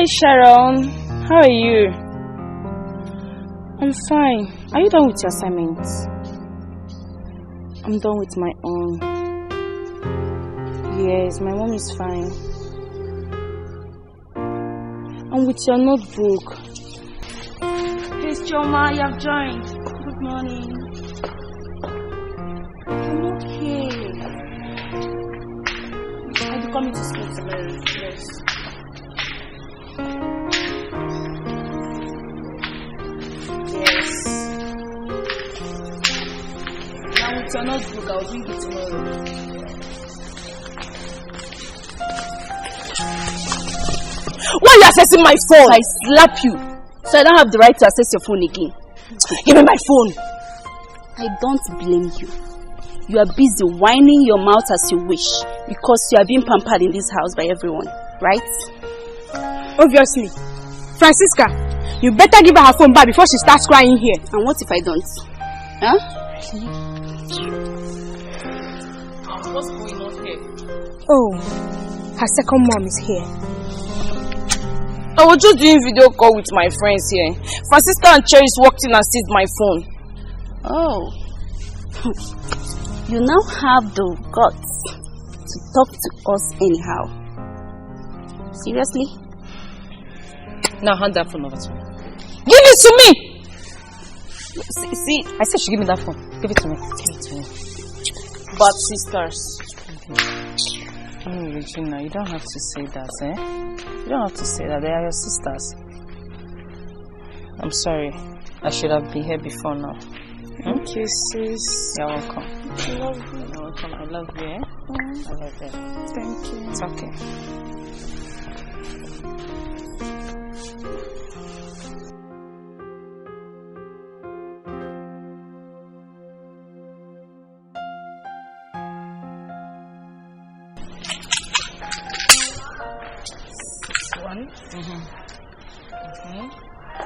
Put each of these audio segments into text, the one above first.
Hi Sharon, how are you? I'm fine. Are you done with your assignments? I'm done with my own. Yes, my mom is fine. And with your notebook. Hey Choma, you have joined. Good morning. I'm okay. I'll be coming to school tomorrow. Yes. Yes. Now with your notebook, I'll bring it tomorrow. Why are you accessing my phone? I slap you. So I don't have the right to access your phone again. Give me my phone. I don't blame you. You are busy whining your mouth as you wish because you are being pampered in this house by everyone, right? Obviously. Francisca, you better give her phone back before she starts crying here. And what if I don't? Huh? What's going on here? Oh, her second mom is here. I was just doing video call with my friends here. Francisca and Cherries walked in and seized my phone. Oh. You now have the guts to talk to us anyhow. Seriously? Now hand that phone over to me. Give it to me! See, I said she give me that phone. Give it to me. Give it to me. But sisters. Oh, Regina, you don't have to say that, eh? You don't have to say that. They are your sisters. I'm sorry. I should have been here before now. Thank you, sis. You're welcome. I love you. You're welcome. I love you, eh? I love you. Thank you. It's okay.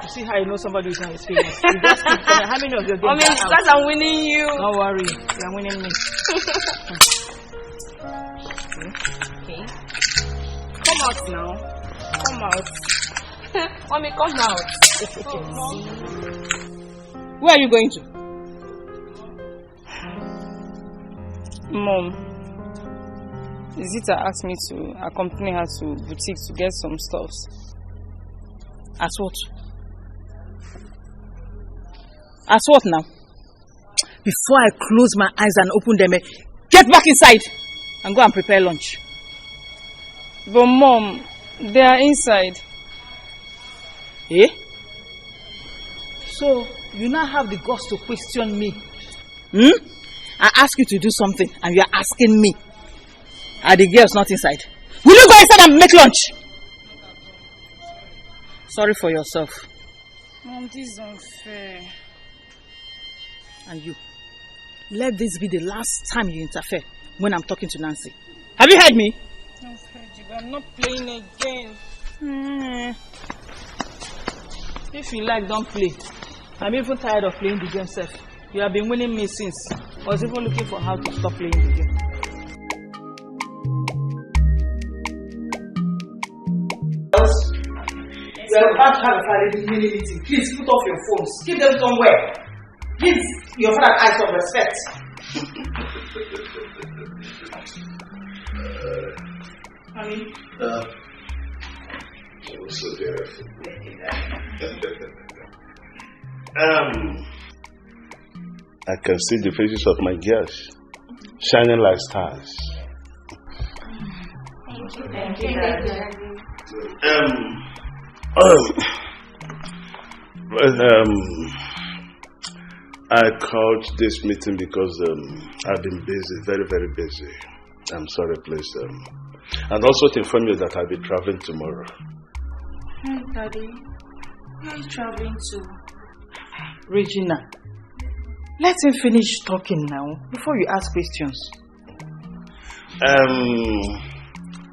You see how you know somebody is not experienced. You just keep coming. How many of your games it's because I'm winning you. Don't worry, you're winning me. Okay. Come out now. Come out. Mommy, come out. Where are you going to? Mom, Zita asked me to accompany her to boutique to get some stuffs. As what? As what now? Before I close my eyes and open them, get back inside and go and prepare lunch. But Mom, they are inside. Eh? So, you now have the guts to question me. I ask you to do something and you are asking me. Are the girls not inside? Will you go inside and make lunch? Sorry for yourself. Mom, this is unfair. And you, let this be the last time you interfere when I'm talking to Nancy. Have you heard me? I've heard you, but I'm not playing again. If you like, don't play. I'm even tired of playing the game self. You have been winning me since. I was even looking for how to stop playing the game. You are about to have a family meeting. Please put off your phones. Keep them somewhere. Give your father eyes of respect. Honey? So beautiful. I can see the faces of my girls shining like stars. Thank you, Daddy. I called this meeting because I've been busy, very, very busy. I'm sorry, please. And also to inform you that I'll be traveling tomorrow. Hey, Daddy. Where are you traveling to? Regina, let him finish talking now before you ask questions.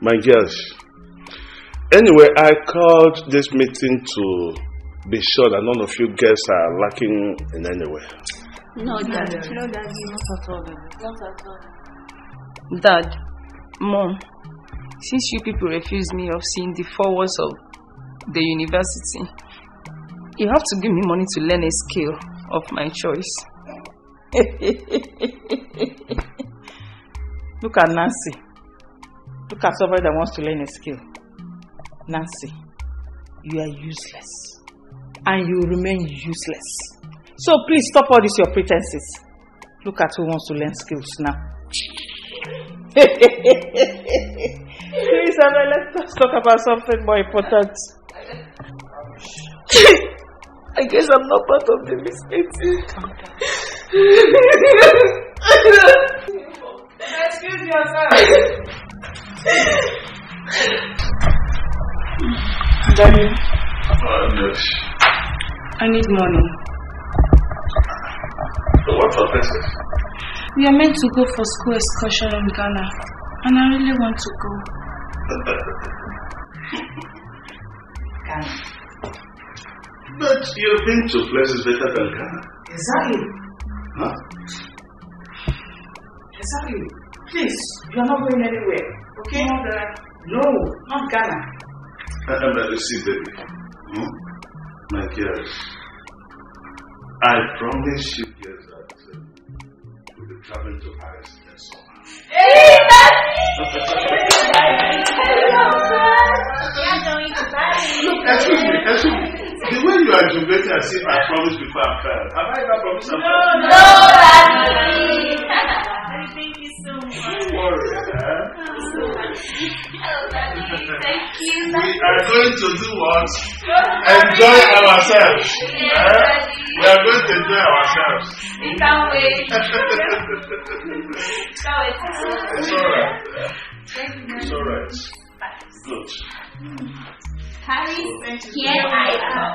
My girls. Anyway, I called this meeting to be sure that none of you girls are lacking in any way. No, Daddy. No, Daddy, not at all. Not at all. Dad, Mom, since you people refuse me of seeing the 4 walls of the university. You have to give me money to learn a skill of my choice. Look at Nancy. Look at somebody that wants to learn a skill. Nancy, you are useless. And you remain useless. So please stop all these your pretenses. Look at who wants to learn skills now. Please, let's talk about something more important. I guess I'm not part of the mistake. Excuse yourself. Daddy. Yes. I need money. So what for business? We are meant to go for school excursion in Ghana, and I really want to go. But you've been to places better than Ghana. Exactly. Huh? Exactly. Please, you are not going anywhere. Okay? No, not Ghana. See, baby. My girls. I promise you girls that we'll be traveling to Paris next summer. Hey, Look, excuse me. The way you are jubilating as if I promised before I fell. Have I ever promised something? No, Daddy. Thank you so much. Don't worry, Thank you. We are going to do what? Enjoy ourselves. We are going to enjoy ourselves. We can't wait. It's alright. It's alright. Good. Harry, here I am.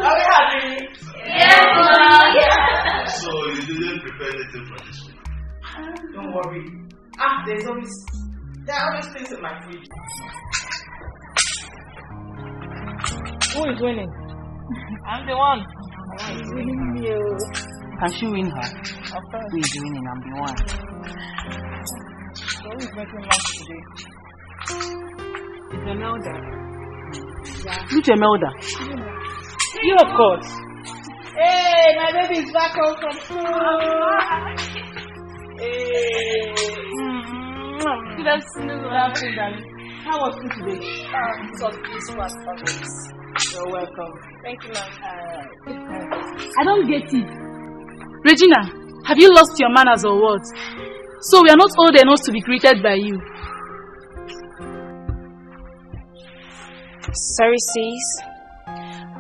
Are you happy? Yeah. So you didn't prepare anything for this one? Don't worry. There are always things in my fridge. Who is winning? I'm the one. Winning you. Can she win her? Of course. Who is winning? I'm the one. So who is making lunch today? It's Imelda. Yeah. Which Imelda? You, of course. Hey, my baby is back home from school. Hey. Good afternoon, darling. How was school today? It was peaceful as always. You're welcome. Thank you, ma'am. I don't get it. Regina, have you lost your manners or what? So we are not old enough to be greeted by you. Sorry, sis.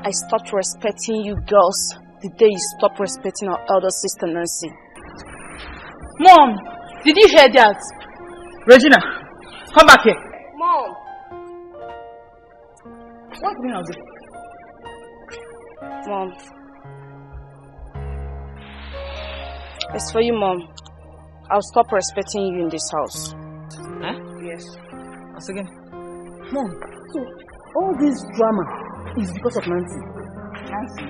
I stopped respecting you girls the day you stopped respecting our elder sister Nancy. Mom, did you hear that? Regina, come back here. Mom. What's going on there? Mom. It's for you, Mom. I'll stop respecting you in this house. Huh? Yes. Once again. Mom, so all this drama is because of Nancy. Nancy?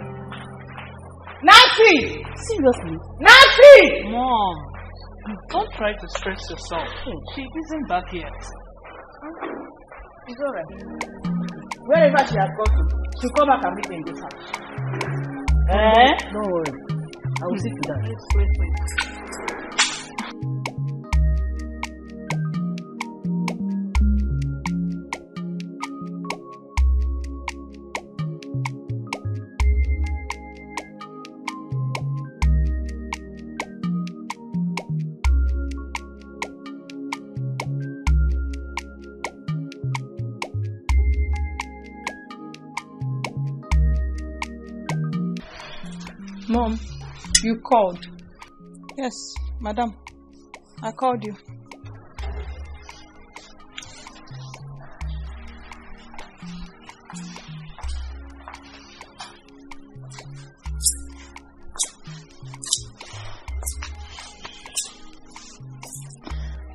Nancy! Seriously? Nancy! Mom, don't try to stress yourself. She isn't back yet. It's alright. Wherever she has gone to, she'll come back and meet me in this house. Don't worry. I will see to that. Wait. Mom, you called. Yes, madam. I called you.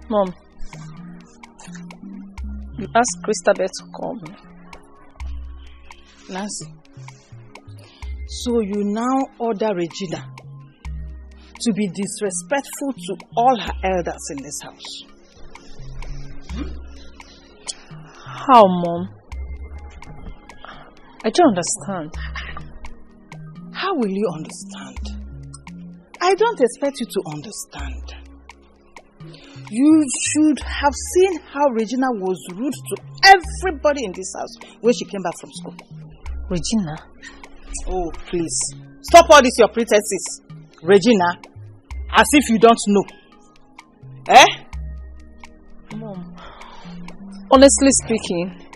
Mom, you asked Christabel to call me. Nancy, so you now order Regina to be disrespectful to all her elders in this house. How, Mom? I don't understand. How will you understand? I don't expect you to understand. You should have seen how Regina was rude to everybody in this house when she came back from school. Regina? Oh, please. Stop all this, your pretenses. Regina, as if you don't know. Eh? Mom, honestly speaking,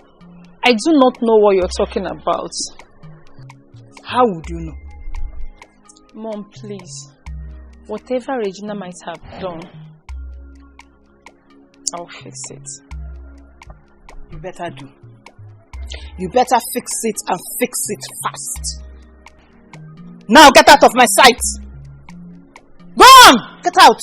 I do not know what you're talking about. How would you know? Mom, please. Whatever Regina might have done, I'll fix it. You better do. You better fix it and fix it fast. Now get out of my sight. Go on! Get out!